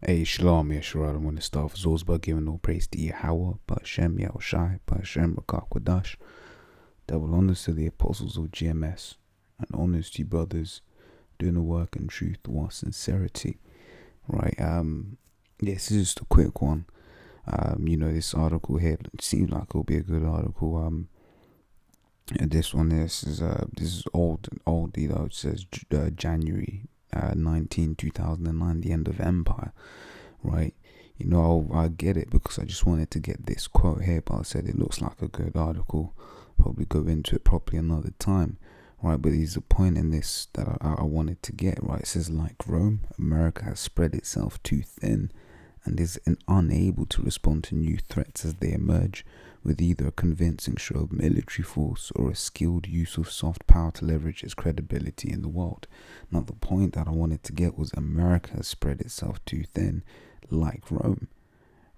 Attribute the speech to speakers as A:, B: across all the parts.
A: Hey, Shalom, Yeshua, I want to start with Zosba, giving all praise to Yahweh, Ba'Shem, Yahushai, Ba'Shem, Rakakwadash, double honors to the apostles of GMS, and honors to you brothers doing the work in truth with sincerity, right? This is just a quick one. This article here seems like it'll be a good article. This is old, it says January 19, 2009, the end of empire, right? I get it because I just wanted to get this quote here, but I said it looks like a good article. Probably go into it properly another time, right? But there's a point in this that I wanted to get, right? It says, like Rome, America has spread itself too thin and is unable to respond to new threats as they emerge with either a convincing show of military force or a skilled use of soft power to leverage its credibility in the world. Now, the point that I wanted to get was America has spread itself too thin, like Rome,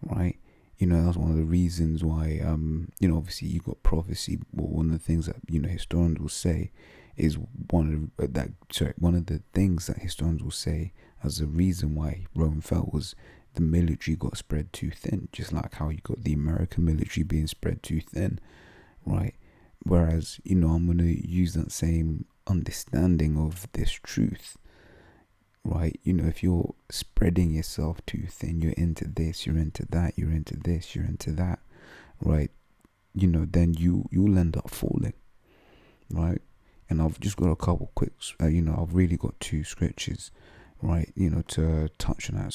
A: right? That's one of the reasons why, obviously you got prophecy. Well, one of the things that, historians will say is one of the things that historians will say as the reason why Rome fell was the military got spread too thin, just like how you got the American military being spread too thin, right? Whereas, I'm going to use that same understanding of this truth, right? If you're spreading yourself too thin, you're into this, you're into that, you're into this, you're into that, right? Then you'll end up falling, right? And I've just got a couple quick, I've really got two scriptures, right, to touch on that.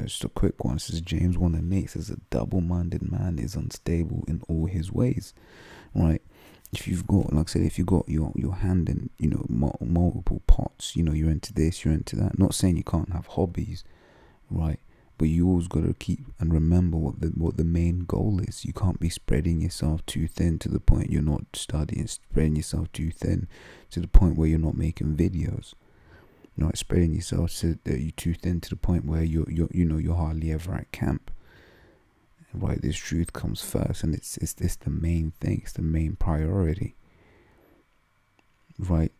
A: Just a quick one. It says James 1:8 says a double-minded man is unstable in all his ways, right? If you've got, like I said, if you got your hand in, multiple pots, you're into this, you're into that. Not saying you can't have hobbies, right? But you always got to keep and remember what the main goal is. You can't be spreading yourself too thin to the point you're not studying, spreading yourself too thin to the point where you're not making videos. Not spreading yourself so that you're too thin to the point where you're hardly ever at camp. Right, this truth comes first, and it's the main thing. It's the main priority. Right,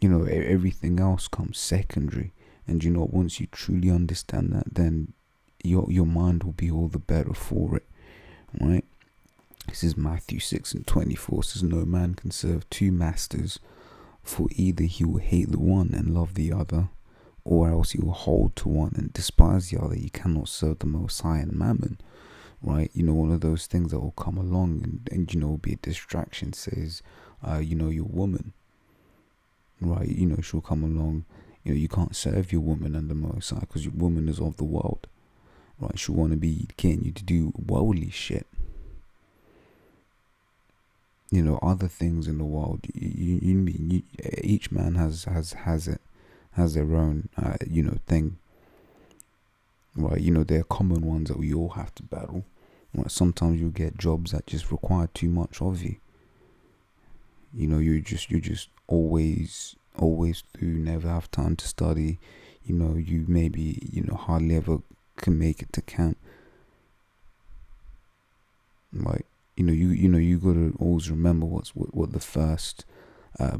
A: everything else comes secondary. And once you truly understand that, then your mind will be all the better for it. Right. This is Matthew 6:24. It says, "No man can serve two masters. For either he will hate the one and love the other, or else he will hold to one and despise the other. You cannot serve the Most High and Mammon," right? One of those things that will come along and will be a distraction. Says, your woman, right? She'll come along. You can't serve your woman and the Most High because your woman is of the world, right? She'll want to be getting you to do worldly shit. Other things in the world. Each man has their own thing, right? There are common ones that we all have to battle. Right? Sometimes you get jobs that just require too much of you. You're just always through, never have time to study. You maybe hardly ever can make it to camp, right? You gotta always remember what the first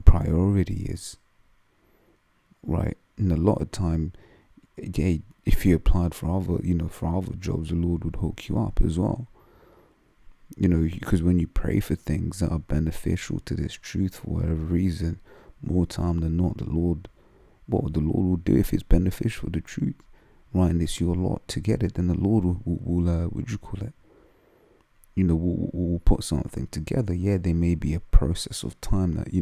A: priority is, right? And a lot of time, yeah, if you applied for other jobs, the Lord would hook you up as well. Because when you pray for things that are beneficial to this truth for whatever reason, more time than not, what the Lord will do if it's beneficial to the truth, right? And it's your lot to get it, then the Lord will we'll put something together. Yeah, there may be a process of time that,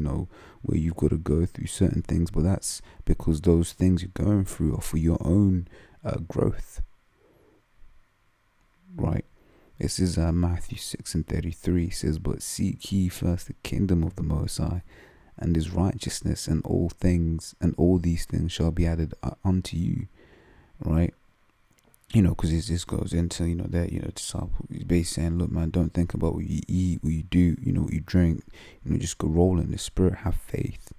A: where you've got to go through certain things, but that's because those things you're going through are for your own growth, right? This is Matthew 6:33. It says, "But seek ye first the kingdom of the Most High and his righteousness, and all these things shall be added unto you," right? Because this goes into, disciple. He's basically saying, look, man, don't think about what you eat, what you do, what you drink. Just go roll in the spirit, have faith,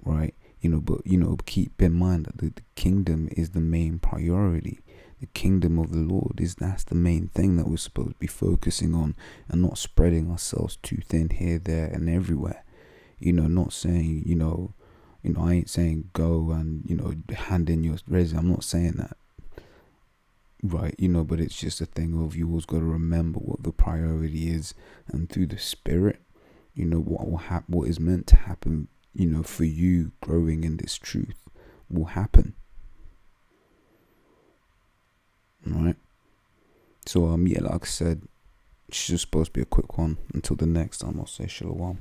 A: right? But keep in mind that the kingdom is the main priority. The kingdom of the Lord that's the main thing that we're supposed to be focusing on, and not spreading ourselves too thin here, there, and everywhere. Not saying, I ain't saying go and hand in your resume. I'm not saying that. right, but it's just a thing of you always got to remember what the priority is, and through the spirit, what is meant to happen, for you growing in this truth will happen. Right? So, yeah, like I said, it's just supposed to be a quick one. Until the next time, I'll say shalom.